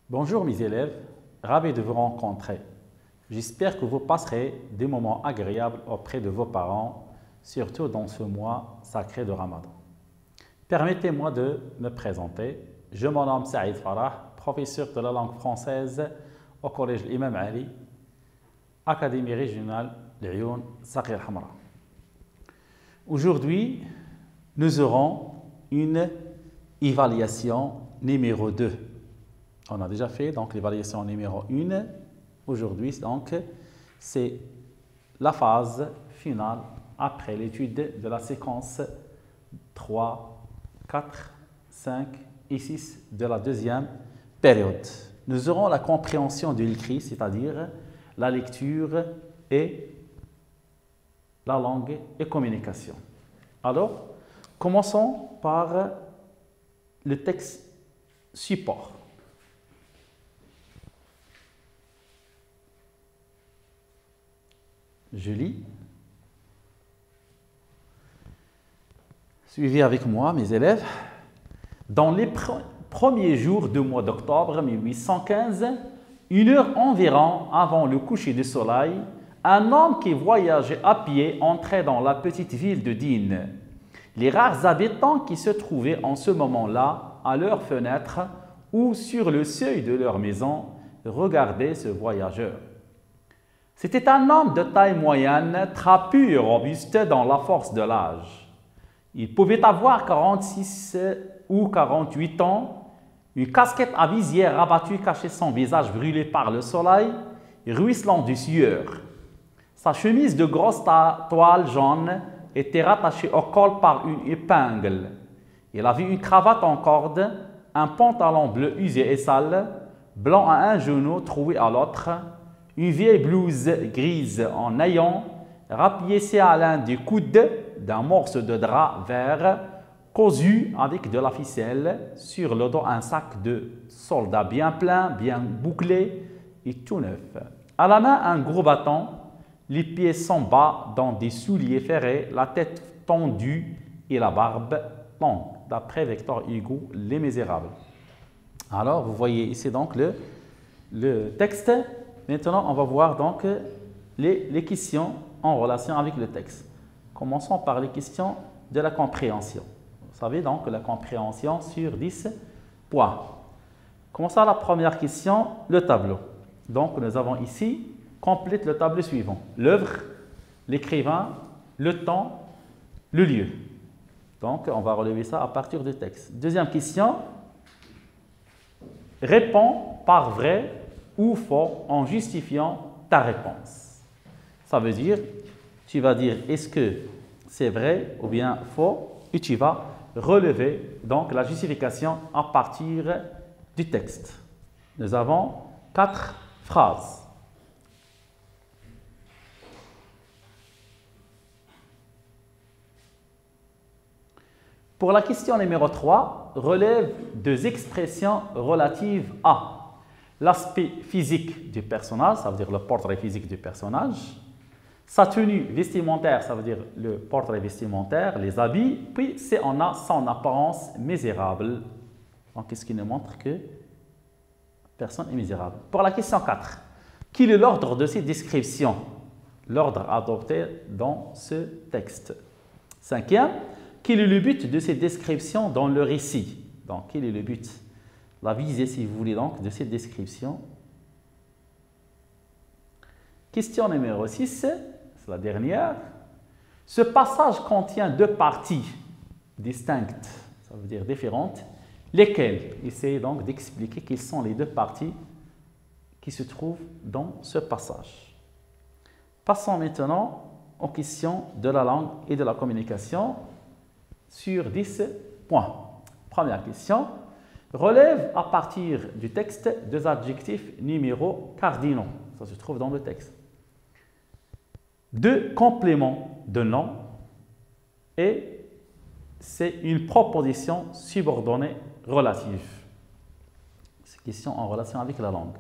Bonjour mes élèves, ravi de vous rencontrer. J'espère que vous passerez des moments agréables auprès de vos parents, surtout dans ce mois sacré de Ramadan. Permettez-moi de me présenter. Je me nomme Saïd Farah, professeur de la langue française au collège Imam Ali, Académie régionale Lyoun Sakhir Hamra. Aujourd'hui, nous aurons une évaluation numéro 2. On a déjà fait donc l'évaluation numéro 1. Aujourd'hui, donc, c'est la phase finale après l'étude de la séquence 3, 4, 5 et 6 de la deuxième période. Nous aurons la compréhension de l'écrit, c'est-à-dire la lecture et la langue et communication. Alors, commençons par le texte support. Je lis. Suivez avec moi, mes élèves. Dans les premiers jours du mois d'octobre 1815, 1 heure environ avant le coucher du soleil, un homme qui voyageait à pied entrait dans la petite ville de Digne. Les rares habitants qui se trouvaient en ce moment-là à leurs fenêtres ou sur le seuil de leur maison regardaient ce voyageur. C'était un homme de taille moyenne, trapu et robuste dans la force de l'âge. Il pouvait avoir 46 ou 48 ans. Une casquette à visière rabattue cachait son visage brûlé par le soleil, ruisselant de sueur. Sa chemise de grosse toile jaune était rattachée au col par une épingle. Il avait une cravate en corde, un pantalon bleu usé et sale, blanc à un genou troué à l'autre, une vieille blouse grise en naillon, rapiécée à l'un des coudes d'un morceau de drap vert, cousu avec de la ficelle, sur le dos un sac de soldat bien plein, bien bouclé et tout neuf. À la main, un gros bâton, les pieds sont bas dans des souliers ferrés, la tête tendue et la barbe longue, d'après Victor Hugo, Les Misérables. Alors, vous voyez ici donc le texte. Maintenant, on va voir donc les questions en relation avec le texte. Commençons par les questions de la compréhension. Vous savez donc la compréhension sur 10 points. Commençons la première question, le tableau. Donc, nous avons ici, complète le tableau suivant. L'œuvre, l'écrivain, le temps, le lieu. Donc, on va relever ça à partir du texte. Deuxième question, réponds par vrai ou faux en justifiant ta réponse. Ça veut dire, tu vas dire est-ce que c'est vrai ou bien faux et tu vas relever donc la justification à partir du texte. Nous avons 4 phrases. Pour la question numéro 3, relève 2 expressions relatives à l'aspect physique du personnage, ça veut dire le portrait physique du personnage, sa tenue vestimentaire, ça veut dire le portrait vestimentaire, les habits, puis on a son apparence misérable. Donc, qu'est-ce qui nous montre que personne est misérable. Pour la question 4, quel est l'ordre de ces descriptions? L'ordre adopté dans ce texte. 5e, quel est le but de ces descriptions dans le récit? Donc, quel est le but? La visée, si vous voulez, donc, de cette description. Question numéro 6, c'est la dernière. Ce passage contient 2 parties distinctes, ça veut dire différentes, lesquelles? Essayez donc d'expliquer quelles sont les 2 parties qui se trouvent dans ce passage. Passons maintenant aux questions de la langue et de la communication sur 10 points. Première question. Relève à partir du texte 2 adjectifs numéros cardinaux. Ça se trouve dans le texte. 2 compléments de nom et c'est une proposition subordonnée relative. C'est une question en relation avec la langue.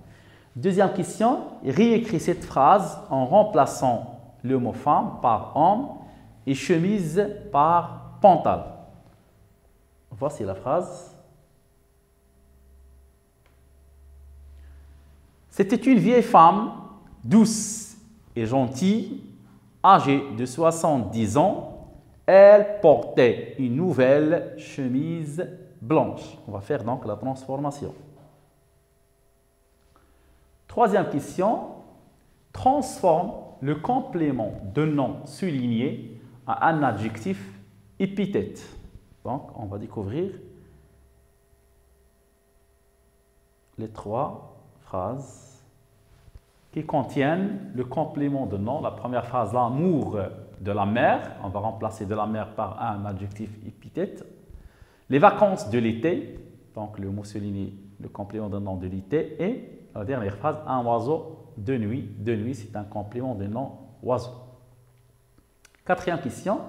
Deuxième question, réécris cette phrase en remplaçant le mot femme par homme et chemise par pantalon. Voici la phrase. C'était une vieille femme, douce et gentille, âgée de 70 ans. Elle portait une nouvelle chemise blanche. On va faire donc la transformation. Troisième question. Transforme le complément de nom souligné en un adjectif épithète. Donc, on va découvrir les trois phrases qui contiennent le complément de nom. La première phrase, l'amour de la mer. On va remplacer de la mer par un adjectif épithète. Les vacances de l'été. Donc, le mot souligné, le complément de nom de l'été. Et la dernière phrase, un oiseau de nuit. De nuit, c'est un complément de nom oiseau. Quatrième question.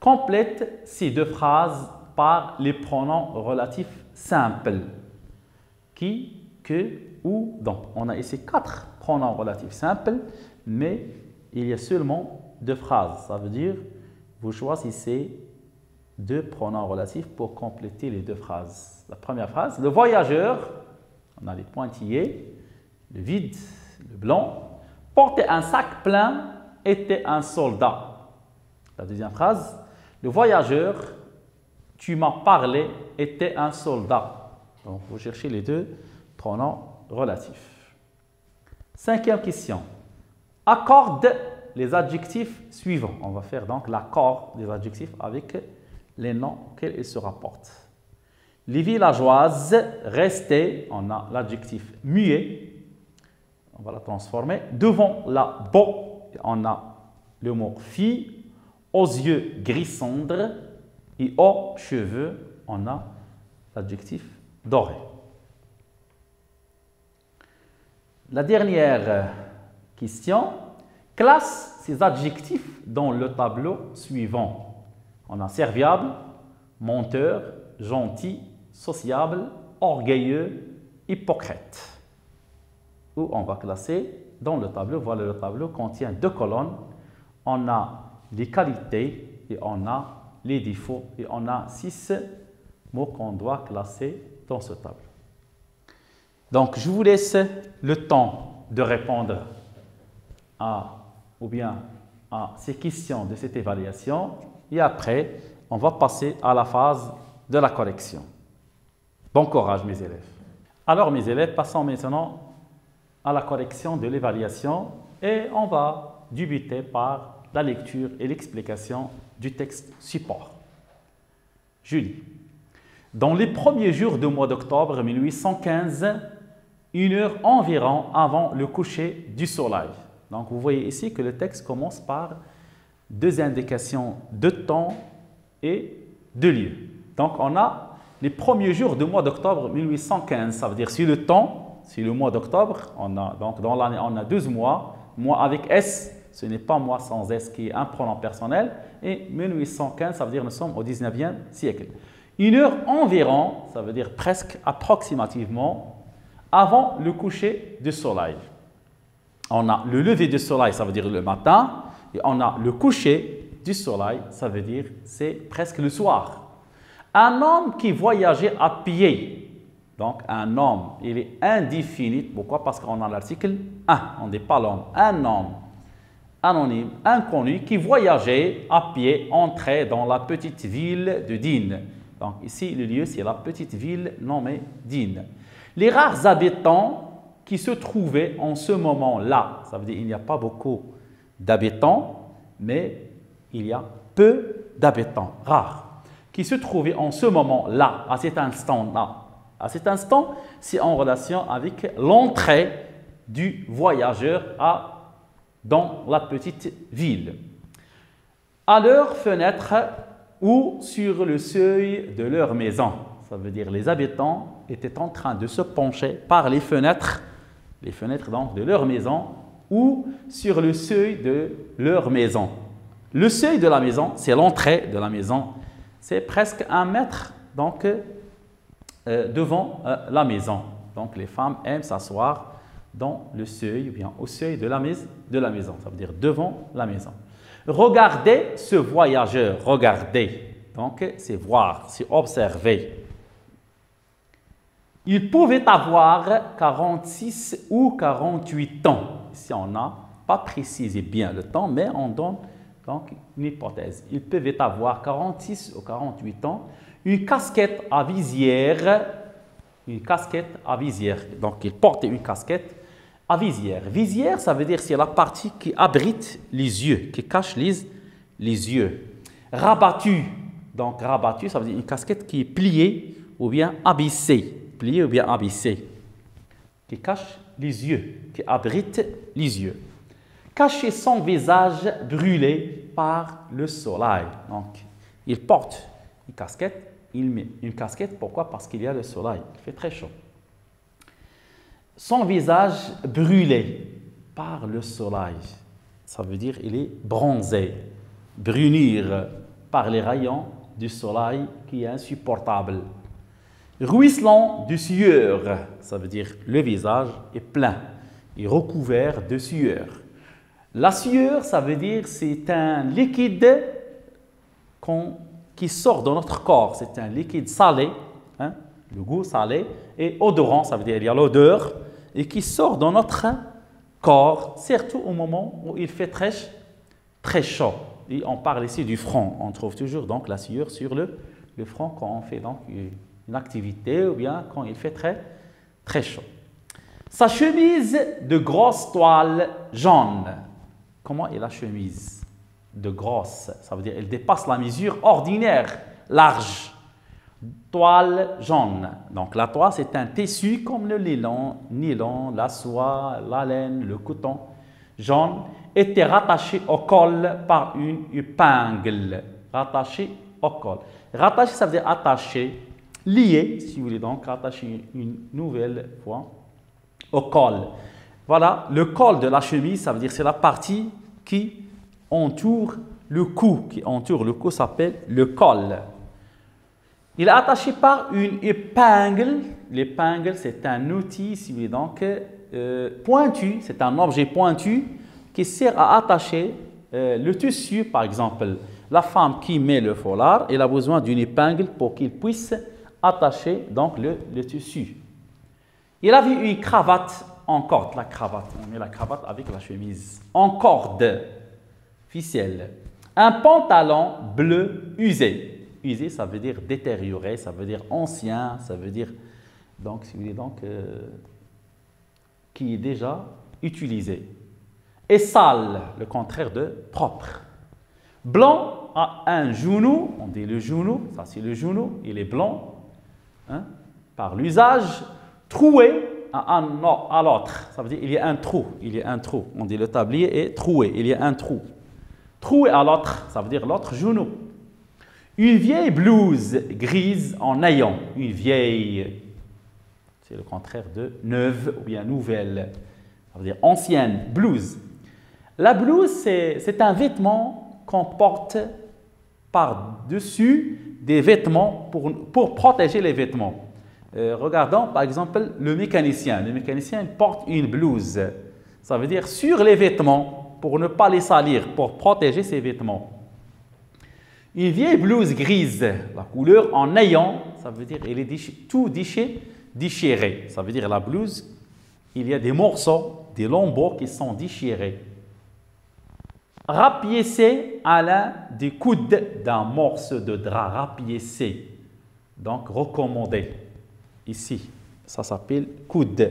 Complète ces deux phrases par les pronoms relatifs simples. Qui, que, ou, dont. On a ici 4 pronoms relatifs simples, mais il y a seulement 2 phrases. Ça veut dire, vous choisissez 2 pronoms relatifs pour compléter les 2 phrases. La première phrase, le voyageur, on a les pointillés, le vide, le blanc, portait un sac plein, était un soldat. La deuxième phrase, le voyageur, tu m'as parlé, était un soldat. Donc, vous cherchez les 2 pronoms relatifs. Cinquième question. Accorde les adjectifs suivants. On va faire donc l'accord des adjectifs avec les noms auxquels ils se rapportent. Les villageoises restaient, on a l'adjectif muet, on va la transformer. Devant la beau, on a le mot fille. Aux yeux gris cendre et aux cheveux, on a l'adjectif doré. La dernière question, classe ces adjectifs dans le tableau suivant. On a serviable, menteur, gentil, sociable, orgueilleux, hypocrite. Où on va classer dans le tableau. Voilà, le tableau contient 2 colonnes. On a les qualités et on a les défauts et on a 6 mots qu'on doit classer dans ce tableau. Donc, je vous laisse le temps de répondre à ces questions de cette évaluation et après, on va passer à la phase de la correction. Bon courage, mes élèves. Alors, mes élèves, passons maintenant à la correction de l'évaluation et on va débuter par la lecture et l'explication du texte support. Julie. Dans les premiers jours du mois d'octobre 1815, 1 heure environ avant le coucher du soleil. Donc, vous voyez ici que le texte commence par 2 indications de temps et de lieu. Donc, on a les premiers jours du mois d'octobre 1815. Ça veut dire si le temps, si le mois d'octobre, donc dans l'année, on a 12 mois, mois avec S. Ce n'est pas moi sans S qui est un pronom personnel. Et 1815, ça veut dire nous sommes au 19e siècle. 1 heure environ, ça veut dire presque approximativement, avant le coucher du soleil. On a le lever du soleil, ça veut dire le matin. Et on a le coucher du soleil, ça veut dire c'est presque le soir. Un homme qui voyageait à pied. Donc un homme, il est indéfini. Pourquoi? Parce qu'on a l'article 1, on ne dit pas l'homme. Un homme anonyme, inconnu, qui voyageait à pied, entrait dans la petite ville de Digne. Donc ici, le lieu, c'est la petite ville nommée Digne. Les rares habitants qui se trouvaient en ce moment-là, ça veut dire qu'il n'y a pas beaucoup d'habitants, mais il y a peu d'habitants, rares, qui se trouvaient en ce moment-là, à cet instant-là. À cet instant, c'est en relation avec l'entrée du voyageur dans la petite ville. À leur fenêtre ou sur le seuil de leur maison. Ça veut dire les habitants étaient en train de se pencher par les fenêtres donc de leur maison ou sur le seuil de leur maison. Le seuil de la maison, c'est l'entrée de la maison. C'est presque 1 mètre donc, devant la maison. Donc les femmes aiment s'asseoir dans le seuil, ou bien au seuil de la maison, ça veut dire devant la maison. Regardez ce voyageur, regardez, donc c'est voir, c'est observer. Il pouvait avoir 46 ou 48 ans. Ici, on n'a pas précisé bien le temps, mais on donne donc une hypothèse. Il pouvait avoir 46 ou 48 ans, une casquette à visière. Une casquette à visière. Donc, il portait une casquette à visière. Visière, ça veut dire c'est la partie qui abrite les yeux, qui cache les yeux. Rabattu. Donc, rabattu, ça veut dire une casquette qui est pliée ou bien abaissée. Pliée ou bien abaissée. Qui cache les yeux, qui abrite les yeux. Cacher son visage brûlé par le soleil. Donc, il porte une casquette. Il met une casquette, pourquoi? Parce qu'il y a le soleil, il fait très chaud. Son visage brûlé par le soleil, ça veut dire il est bronzé, brunir par les rayons du soleil qui est insupportable. Ruisselant de sueur, ça veut dire le visage est plein et recouvert de sueur. La sueur, ça veut dire c'est un liquide qui sort de notre corps. C'est un liquide salé, hein, le goût salé, et odorant, ça veut dire il y a l'odeur, et qui sort de notre corps, surtout au moment où il fait très chaud. Et on parle ici du front. On trouve toujours donc la sueur sur le front quand on fait donc une activité ou bien quand il fait très chaud. Sa chemise de grosse toile jaune. Comment est la chemise? De grosse, ça veut dire elle dépasse la mesure ordinaire, large. Toile jaune. Donc la toile, c'est un tissu comme le nylon, la soie, la laine, le coton. Jaune était rattaché au col par une épingle. Rattaché au col. Rattaché, ça veut dire attaché, lié, si vous voulez donc rattacher une nouvelle fois au col. Voilà, le col de la chemise, ça veut dire c'est la partie qui entoure le cou, s'appelle le col. Il est attaché par une épingle. L'épingle, c'est un outil, si vous voulez, donc pointu, c'est un objet pointu qui sert à attacher le tissu, par exemple. La femme qui met le foulard, elle a besoin d'une épingle pour qu'il puisse attacher donc le tissu. Il avait une cravate en corde, la cravate, on met la cravate avec la chemise, en corde. Ficelle. Un pantalon bleu usé. Usé, ça veut dire détérioré, ça veut dire ancien, ça veut dire donc, si vous voulez, donc, qui est déjà utilisé. Et sale, le contraire de propre. Blanc à un genou, on dit le genou, ça c'est le genou, il est blanc, hein, par l'usage. Troué à l'autre, ça veut dire il y a un trou, on dit le tablier est troué, il y a un trou. Troué à l'autre, ça veut dire l'autre genou. Une vieille blouse grise en naillon. Une vieille, c'est le contraire de neuve ou bien nouvelle. Ça veut dire ancienne, blouse. La blouse, c'est un vêtement qu'on porte par-dessus des vêtements pour protéger les vêtements. Regardons par exemple le mécanicien. Le mécanicien porte une blouse. Ça veut dire sur les vêtements, pour ne pas les salir, pour protéger ses vêtements. Une vieille blouse grise, la couleur en naillon, ça veut dire elle est tout déchiré. Ça veut dire la blouse, il y a des morceaux, des lambeaux qui sont déchirés. Rapiécé à l'un des coudes d'un morceau de drap. Rapiécé, donc recommandé. Ici, ça s'appelle coude.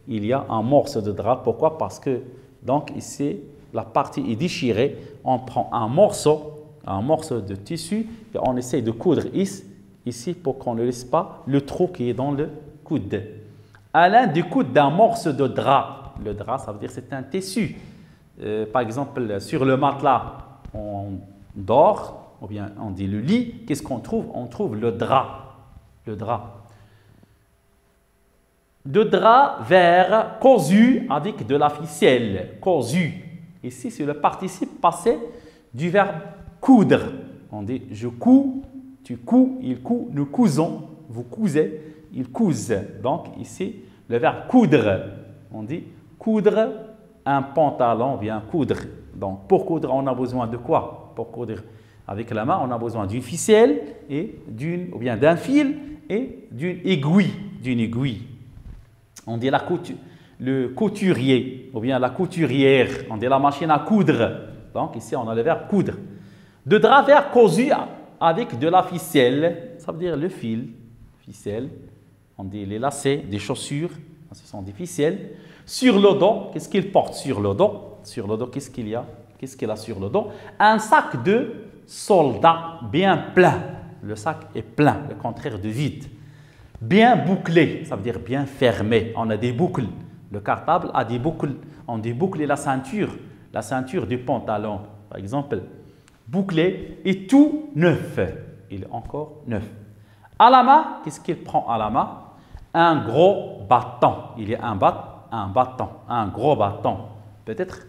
Il y a un morceau de drap. Pourquoi? Parce que donc ici, la partie est déchirée, on prend un morceau de tissu et on essaie de coudre ici pour qu'on ne laisse pas le trou qui est dans le coude. À l'un des coudes d'un morceau de drap. Le drap, ça veut dire c'est un tissu. Par exemple, sur le matelas, on dort, ou bien on dit le lit. Qu'est-ce qu'on trouve? On trouve le drap. Le drap. De drap vert cousu avec de la ficelle. Cousu. Ici, c'est le participe passé du verbe coudre. On dit je couds, tu couds, il coud, nous cousons, vous cousez, ils cousent. Donc ici, le verbe coudre. On dit coudre un pantalon, bien coudre. Donc pour coudre, on a besoin de quoi? Pour coudre avec la main, on a besoin d'une ficelle et ou bien d'un fil et d'une aiguille. d'une aiguille. On dit le couturier ou bien la couturière. On dit la machine à coudre. Donc ici, on a le verbe coudre. De drap vert cousu avec de la ficelle, ça veut dire le fil, ficelle. On dit les lacets des chaussures, ce sont des ficelles. Sur le dos, qu'est-ce qu'il porte sur le dos? Sur le dos, qu'est-ce qu'il y a? Qu'est-ce qu'il a sur le dos? Un sac de soldat bien plein. Le sac est plein, le contraire de vide. Bien bouclé, ça veut dire bien fermé. On a des boucles. Le cartable a des boucles. On dit boucler la ceinture du pantalon, par exemple. Bouclé et tout neuf. Il est encore neuf. À la main, qu'est-ce qu'il prend à la main? Un gros bâton. Il y a un bâton, un gros bâton. Peut-être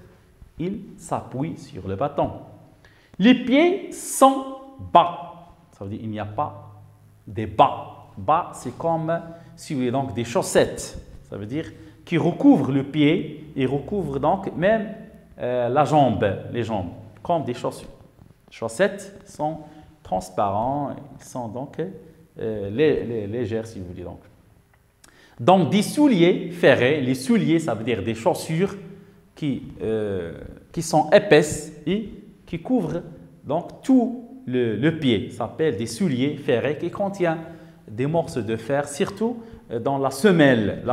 il s'appuie sur le bâton. Les pieds sont bas. Ça veut dire qu'il n'y a pas des bas. Bas, c'est comme, si vous voulez, donc des chaussettes. Ça veut dire qui recouvre le pied et recouvre donc même la jambe, les jambes, comme des chaussures. Les chaussettes sont transparents, ils sont donc légères, si vous voulez. Donc des souliers ferrés, les souliers, ça veut dire des chaussures qui sont épaisses et qui couvrent donc tout le pied. Ça s'appelle des souliers ferrés qui contiennent des morceaux de fer, surtout dans la semelle,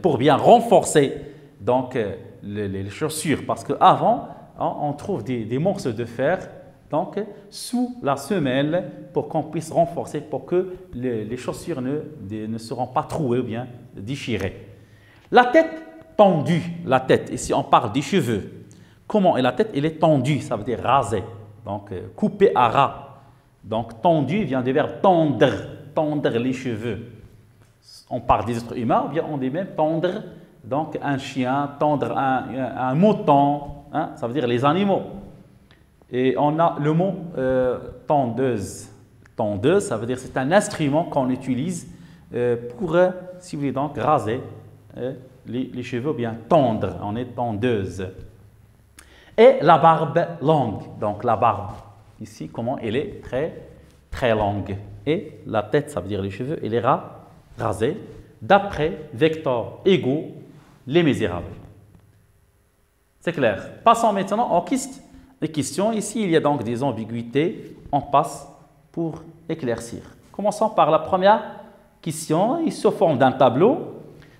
pour bien renforcer donc, les chaussures. Parce qu'avant, on trouve des morceaux de fer donc, sous la semelle pour qu'on puisse renforcer, pour que les chaussures ne seront pas trouées ou bien déchirées. La tête tendue, la tête, ici on parle des cheveux. Comment est la tête? Elle est tendue, ça veut dire rasée, donc coupée à ras. Donc tendue vient du verbe tendre, tendre les cheveux. On parle des êtres humains, ou bien on dit même tendre donc un chien, tendre un mouton, hein, ça veut dire les animaux. Et on a le mot tondeuse. Tondeuse, ça veut dire c'est un instrument qu'on utilise pour, si vous voulez donc, raser les cheveux, ou bien tondre. On est tondeuse. Et la barbe longue. Donc la barbe, ici, comment elle est très, très longue. Et la tête, ça veut dire les cheveux, elle est rasée d'après Victor Hugo, Les Misérables. C'est clair. Passons maintenant aux questions. Ici, il y a donc des ambiguïtés. On passe pour éclaircir. Commençons par la première question. Il se forme d'un tableau.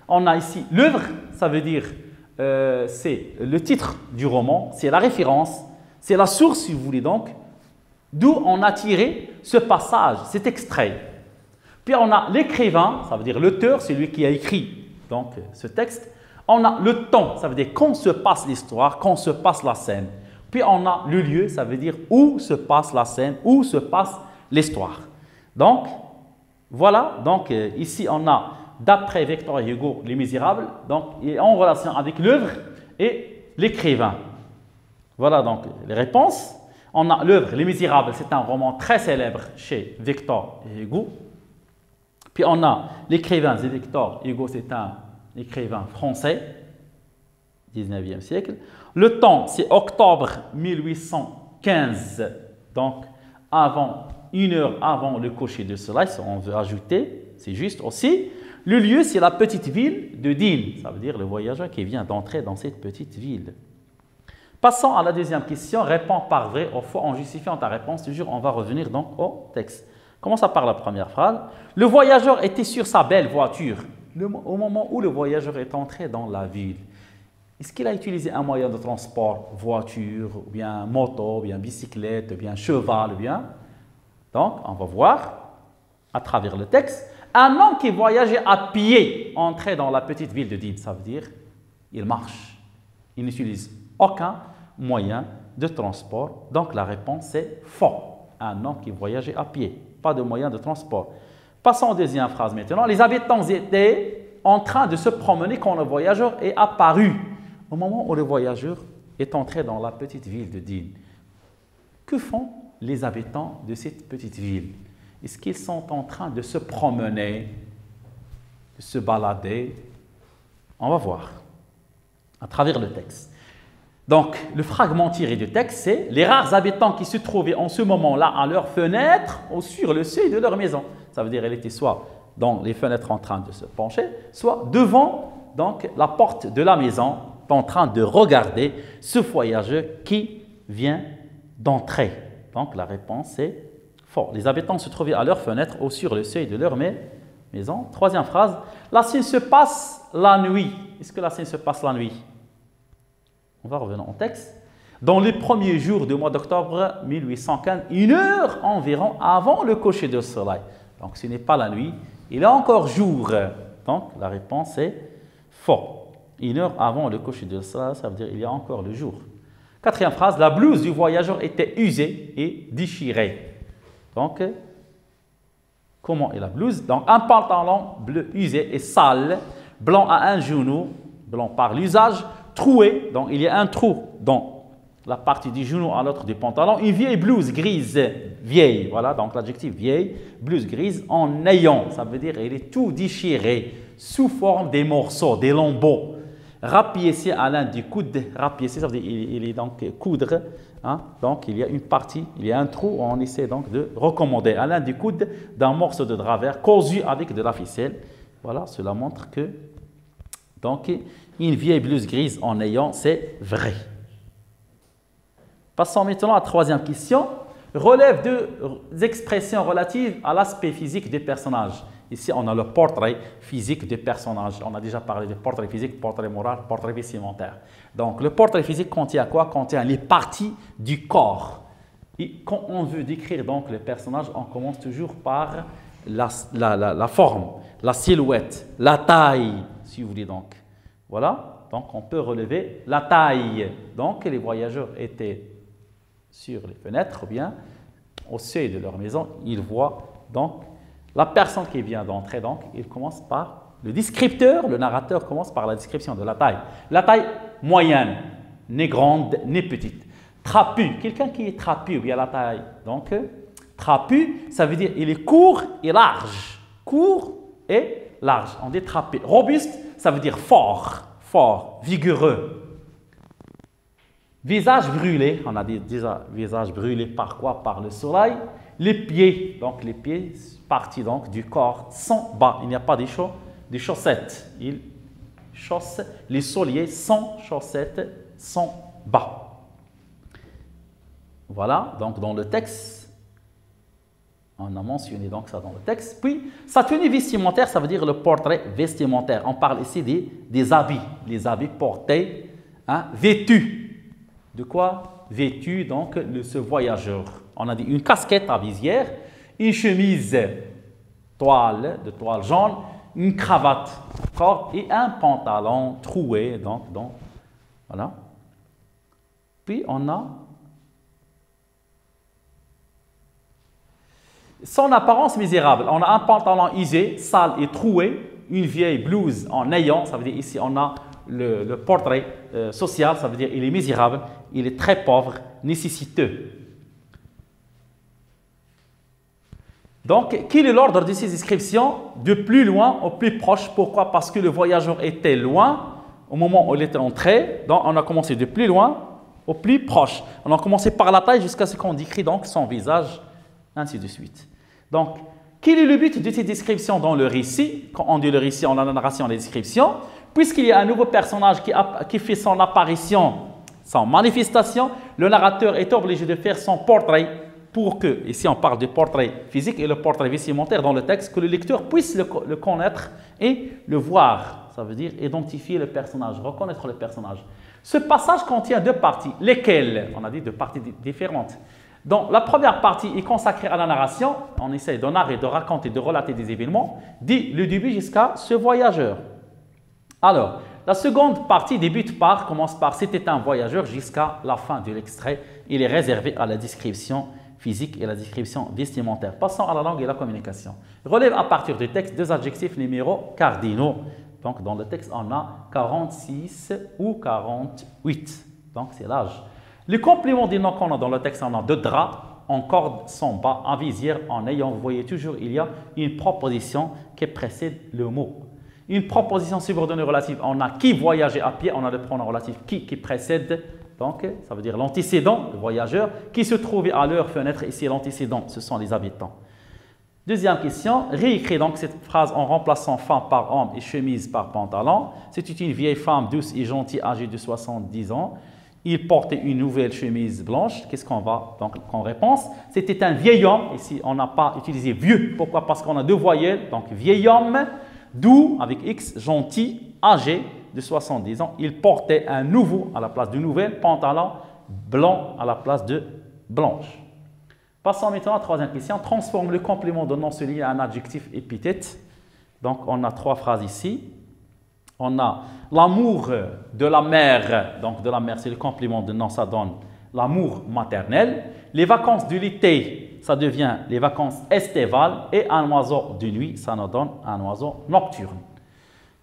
On a ici l'œuvre, ça veut dire c'est le titre du roman, c'est la référence, c'est la source, si vous voulez donc, d'où on a tiré ce passage, cet extrait. Puis on a l'écrivain, ça veut dire l'auteur, c'est lui qui a écrit donc, ce texte. On a le temps, ça veut dire quand se passe l'histoire, quand se passe la scène. Puis on a le lieu, ça veut dire où se passe la scène, où se passe l'histoire. Donc, voilà, donc ici on a, d'après Victor Hugo, Les Misérables, donc il est en relation avec l'œuvre et l'écrivain. Voilà donc les réponses. On a l'œuvre Les Misérables, c'est un roman très célèbre chez Victor Hugo. Puis on a l'écrivain, c'est Victor Hugo, c'est un écrivain français, 19e siècle. Le temps, c'est octobre 1815, donc une heure avant le coucher de soleil, si on veut ajouter, c'est juste aussi. Le lieu, c'est la petite ville de Digne, ça veut dire le voyageur qui vient d'entrer dans cette petite ville. Passons à la deuxième question, réponds par vrai ou faux en justifiant ta réponse. Toujours, on va revenir donc au texte. Commençons par la première phrase. Le voyageur était sur sa belle voiture au moment où le voyageur est entré dans la ville. Est-ce qu'il a utilisé un moyen de transport, voiture, ou bien moto, ou bien bicyclette, ou bien cheval, ou bien... Donc, on va voir à travers le texte. Un homme qui voyageait à pied entrait dans la petite ville de Digne. Ça veut dire il marche. Il n'utilise aucun moyen de transport. Donc, la réponse est faux. Un homme qui voyageait à pied. Pas de moyen de transport. Passons aux deuxième phrase maintenant. Les habitants étaient en train de se promener quand le voyageur est apparu. Au moment où le voyageur est entré dans la petite ville de Digne. Que font les habitants de cette petite ville? Est-ce qu'ils sont en train de se promener, de se balader? On va voir à travers le texte. Donc, le fragment tiré du texte, c'est les rares habitants qui se trouvaient en ce moment-là à leur fenêtre ou sur le seuil de leur maison. Ça veut dire qu'elle était soit dans les fenêtres en train de se pencher, soit devant donc, la porte de la maison en train de regarder ce voyageur qui vient d'entrer. Donc la réponse est fort. Les habitants se trouvaient à leur fenêtre ou sur le seuil de leur maison. Troisième phrase, la signe se passe la nuit. Est-ce que la signe se passe la nuit? On va revenir au texte. Dans les premiers jours du mois d'octobre 1815, 1 heure environ avant le coucher du soleil. Donc ce n'est pas la nuit, il est encore jour. Donc la réponse est fort. 1 heure avant le coucher du soleil, ça veut dire il y a encore le jour. Quatrième phrase, la blouse du voyageur était usée et déchirée. Donc, comment est la blouse? Donc, un pantalon bleu usé et sale, blanc à un genou, blanc par l'usage, troué, donc il y a un trou dans la partie du genou à l'autre du pantalon, une vieille blouse grise, vieille, voilà, donc l'adjectif vieille, blouse grise en ayant, ça veut dire il est tout déchiré, sous forme des morceaux, des lambeaux. Rapiécé à l'un du coude, rapiécé, ça veut dire il est donc coudre, hein? Donc il y a une partie, il y a un trou, on essaie donc de recommander à l'un du coude d'un morceau de drap vert cousu avec de la ficelle. Voilà, cela montre que donc une vieille blouse grise en ayant, c'est vrai. Passons maintenant à la troisième question. Relève deux expressions relatives à l'aspect physique des personnages. Ici, on a le portrait physique des personnages. On a déjà parlé de portrait physique, portrait moral, portrait vestimentaire. Donc, le portrait physique contient quoi? Contient les parties du corps. Et quand on veut décrire donc le personnage, on commence toujours par la forme, la silhouette, la taille, si vous voulez donc. Voilà, donc on peut relever la taille. Donc, les voyageurs étaient sur les fenêtres ou bien au seuil de leur maison, ils voient donc la personne qui vient d'entrer, donc il commence par le descripteur, le narrateur commence par la description de la taille. La taille moyenne, ni grande ni petite. Trapu, quelqu'un qui est trapu, ou bien la taille. Donc, trapu, ça veut dire il est court et large. Court et large, on dit trapu. Robuste, ça veut dire fort, fort, vigoureux. Visage brûlé, on a dit déjà visage brûlé par quoi? Par le soleil. Les pieds, donc les pieds, partie donc du corps, sont bas. Il n'y a pas des chaussettes. Ils chaussent, les souliers sans chaussettes sont bas. Voilà, donc dans le texte, on a mentionné donc ça dans le texte. Puis, sa tenue vestimentaire, ça veut dire le portrait vestimentaire. On parle ici des habits, les habits portés, hein, vêtus. De quoi? Vêtu, donc, ce voyageur. On a dit une casquette à visière, une chemise de toile jaune, une cravate et un pantalon troué. Donc, voilà. Puis, on a son apparence misérable. On a un pantalon usé, sale et troué, une vieille blouse en ayant, ça veut dire ici, on a le portrait social, ça veut dire il est misérable, il est très pauvre, nécessiteux. Donc, quel est l'ordre de ces descriptions? De plus loin au plus proche. Pourquoi? Parce que le voyageur était loin au moment où il était entré. Donc, on a commencé de plus loin au plus proche. On a commencé par la taille jusqu'à ce qu'on décrit donc son visage, ainsi de suite. Donc, quel est le but de ces descriptions dans le récit? Quand on dit le récit, on a la narration et la description. Puisqu'il y a un nouveau personnage qui fait son apparition, son manifestation, le narrateur est obligé de faire son portrait pour que, ici on parle du portrait physique et le portrait vestimentaire dans le texte, que le lecteur puisse le connaître et le voir. Ça veut dire identifier le personnage, reconnaître le personnage. Ce passage contient deux parties, lesquelles? On a dit deux parties différentes. Donc, la première partie est consacrée à la narration. On essaie de narrer, de raconter, de relater des événements, dès le début jusqu'à ce voyageur. Alors, la seconde partie commence par « C'était un voyageur » jusqu'à la fin de l'extrait. Il est réservé à la description physique et la description vestimentaire. Passons à la langue et la communication. Relève à partir du texte deux adjectifs numéros cardinaux. Donc, dans le texte, on a 46 ou 48. Donc, c'est l'âge. Les compléments des noms qu'on a dans le texte, on a de drap, en corde, sans bas, en visière, en ayant. Vous voyez toujours, il y a une proposition qui précède le mot. Une proposition subordonnée relative, on a qui voyageait à pied, on a le pronom relatif qui précède. Donc, ça veut dire l'antécédent, le voyageur, qui se trouvait à leur fenêtre. Ici, l'antécédent, ce sont les habitants. Deuxième question, réécris donc cette phrase en remplaçant femme par homme et chemise par pantalon. C'était une vieille femme douce et gentille âgée de 70 ans. Il portait une nouvelle chemise blanche. Qu'est-ce qu'on va donc en réponse? C'était un vieil homme. Ici, on n'a pas utilisé vieux. Pourquoi? Parce qu'on a deux voyelles. Donc, vieil homme, doux avec X, gentil, âgé de 70 ans. Il portait un nouveau à la place de nouvelle, pantalon blanc à la place de blanche. Passons maintenant à la troisième question. Transforme le complément de nom souligné en adjectif épithète. Donc, on a trois phrases ici. On a l'amour de la mère. Donc, de la mère, c'est le complément de nom, ça donne l'amour maternel. Les vacances de l'été, ça devient les vacances estivales. Et un oiseau de nuit, ça nous donne un oiseau nocturne.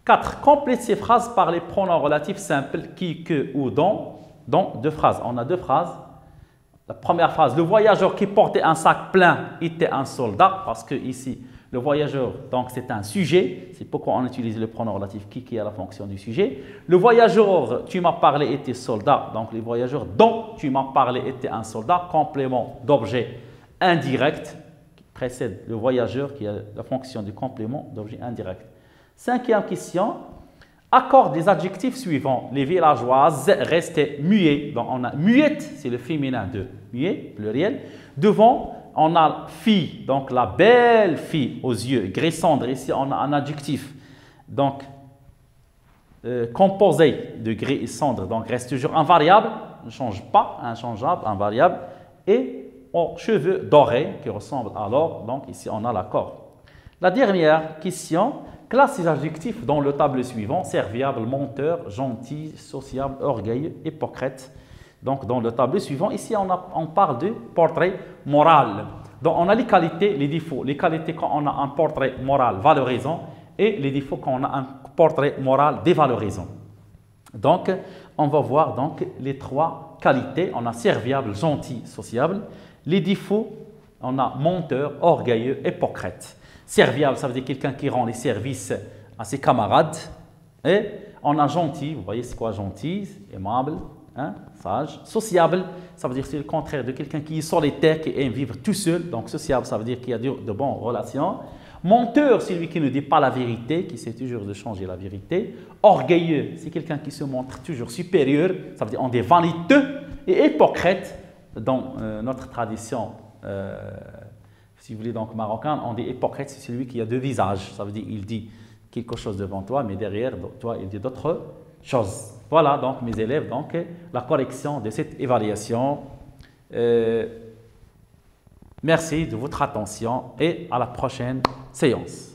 4. Complète ces phrases par les pronoms relatifs simples qui, que ou dont. Dans deux phrases. On a deux phrases. La première phrase, le voyageur qui portait un sac plein était un soldat, parce que ici, le voyageur, donc c'est un sujet. C'est pourquoi on utilise le pronom relatif qui a la fonction du sujet. Le voyageur, tu m'as parlé, était soldat. Donc, le voyageur dont tu m'as parlé était un soldat. Complément d'objet indirect qui précède le voyageur qui a la fonction du complément d'objet indirect. Cinquième question. Accorde des adjectifs suivants. Les villageoises restaient muets. Donc, on a muette, c'est le féminin de muet, pluriel. Devant, on a fille, donc la belle fille aux yeux gris-cendre. Ici, on a un adjectif. Donc, composé de gris et cendre, donc reste toujours invariable, ne change pas, inchangeable, invariable. Et aux cheveux dorés qui ressemblent à l'or. Donc, ici, on a l'accord. La dernière question. Classe ces adjectifs dans le tableau suivant, serviable, menteur, gentil, sociable, orgueilleux, hypocrite. Donc, dans le tableau suivant, ici, on parle de portrait moral. Donc, on a les qualités, les défauts. Les qualités quand on a un portrait moral valorisant et les défauts quand on a un portrait moral dévalorisant. Donc, on va voir donc les trois qualités. On a serviable, gentil, sociable. Les défauts, on a menteur, orgueilleux, hypocrite. Serviable, ça veut dire quelqu'un qui rend les services à ses camarades. Et on a gentil, vous voyez c'est quoi gentil, aimable, hein, sage. Sociable, ça veut dire c'est le contraire de quelqu'un qui est solitaire, qui aime vivre tout seul. Donc sociable, ça veut dire qu'il y a de bonnes relations. Menteur, c'est lui qui ne dit pas la vérité, qui essaie toujours de changer la vérité. Orgueilleux, c'est quelqu'un qui se montre toujours supérieur, ça veut dire on est vaniteux. Et hypocrite, dans notre tradition si vous voulez, donc marocain, on dit hypocrite, c'est celui qui a deux visages. Ça veut dire il dit quelque chose devant toi, mais derrière toi, il dit d'autres choses. Voilà, donc mes élèves, donc la correction de cette évaluation. Merci de votre attention et à la prochaine séance.